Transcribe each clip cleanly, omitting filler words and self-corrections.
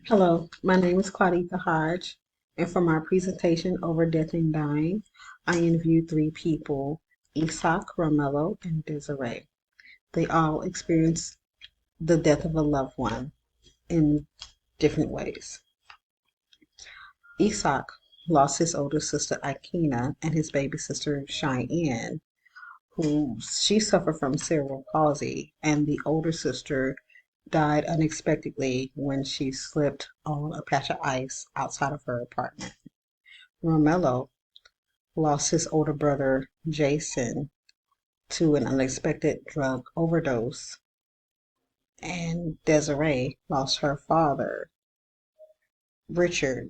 Hello, my name is Claudita Hodge, and for my presentation over death and dying, I interviewed three people, Isak, Romello, and Desiree. They all experienced the death of a loved one in different ways. Isak lost his older sister Ikena and his baby sister Cheyenne, who she suffered from cerebral palsy, and the older sister died unexpectedly when she slipped on a patch of ice outside of her apartment. Romello lost his older brother Jason to an unexpected drug overdose, and Desiree lost her father Richard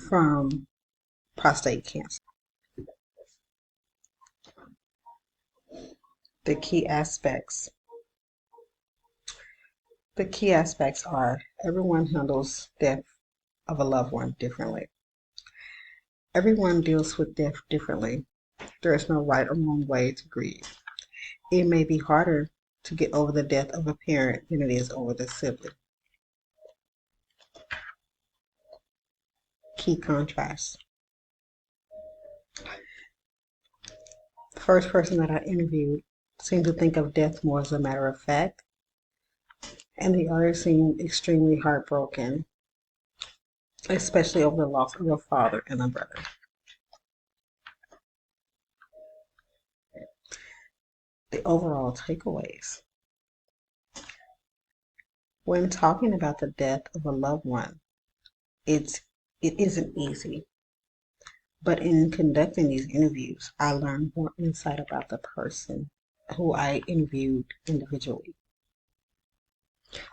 from prostate cancer. The key aspects. The key aspects are everyone handles death of a loved one differently. Everyone deals with death differently. There is no right or wrong way to grieve. It may be harder to get over the death of a parent than it is over the sibling. Key contrasts. The first person that I interviewed seemed to think of death more as a matter of fact, and the other seemed extremely heartbroken, especially over the loss of a father and a brother. The overall takeaways. When talking about the death of a loved one, it isn't easy. But in conducting these interviews, I learned more insight about the person who I interviewed individually.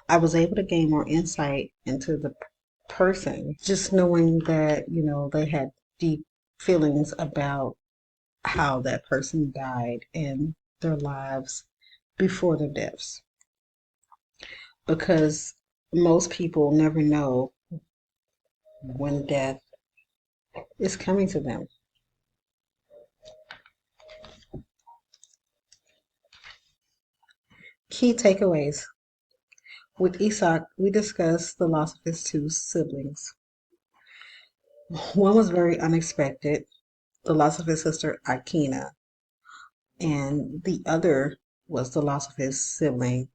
I was able to gain more insight into the person, just knowing that, they had deep feelings about how that person died and their lives before their deaths. Because most people never know when death is coming to them. Key takeaways. With Isak, we discussed the loss of his two siblings. One was very unexpected, the loss of his sister Ikena, and the other was the loss of his sibling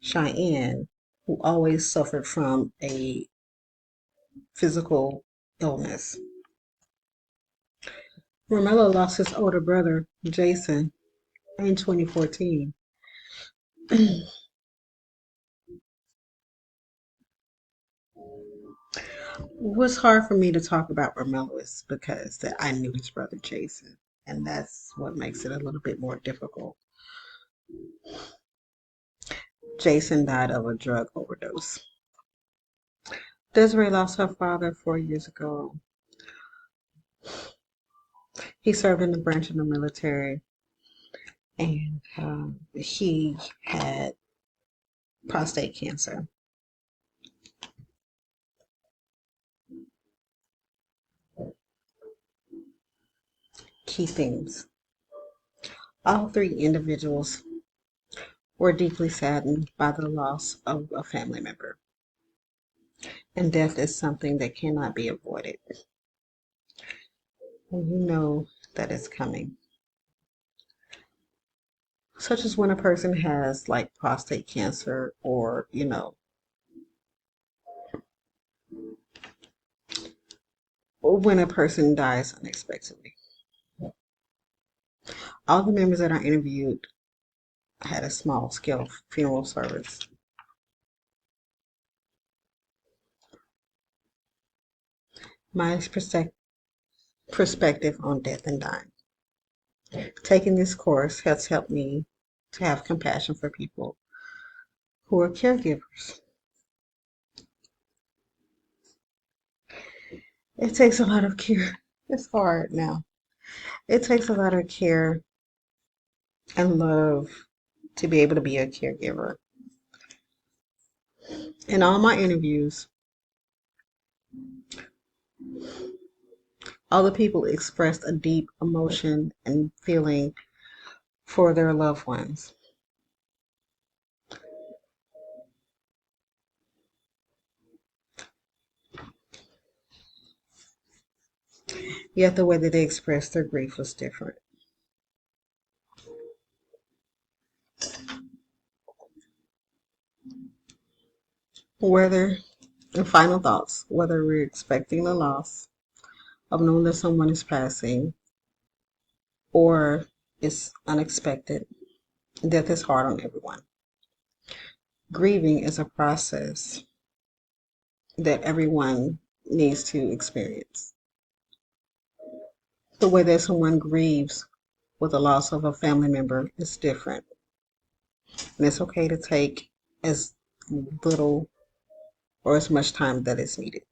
Cheyenne, who always suffered from a physical illness. Romello lost his older brother Jason in 2014. It was hard for me to talk about Romello is because that I knew his brother Jason, and that's what makes it a little bit more difficult. Jason died of a drug overdose. Desiree lost her father 4 years ago. He served in the branch of the military, and he had prostate cancer. Key themes. All three individuals were deeply saddened by the loss of a family member, and death is something that cannot be avoided. And you know that it's coming. Such as when a person has like prostate cancer or, or when a person dies unexpectedly. All the members that I interviewed had a small scale funeral service. My perspective on death and dying. Taking this course has helped me to have compassion for people who are caregivers. It takes a lot of care. It's hard now. It takes a lot of care and love to be able to be a caregiver. In all my interviews, all the people expressed a deep emotion and feeling for their loved ones. Yet the way that they expressed their grief was different. Whether, and final thoughts, whether we're expecting the loss of knowing that someone is passing or it's unexpected, death is hard on everyone. Grieving is a process that everyone needs to experience. The way that someone grieves with the loss of a family member is different. And it's okay to take as little or as much time that is needed.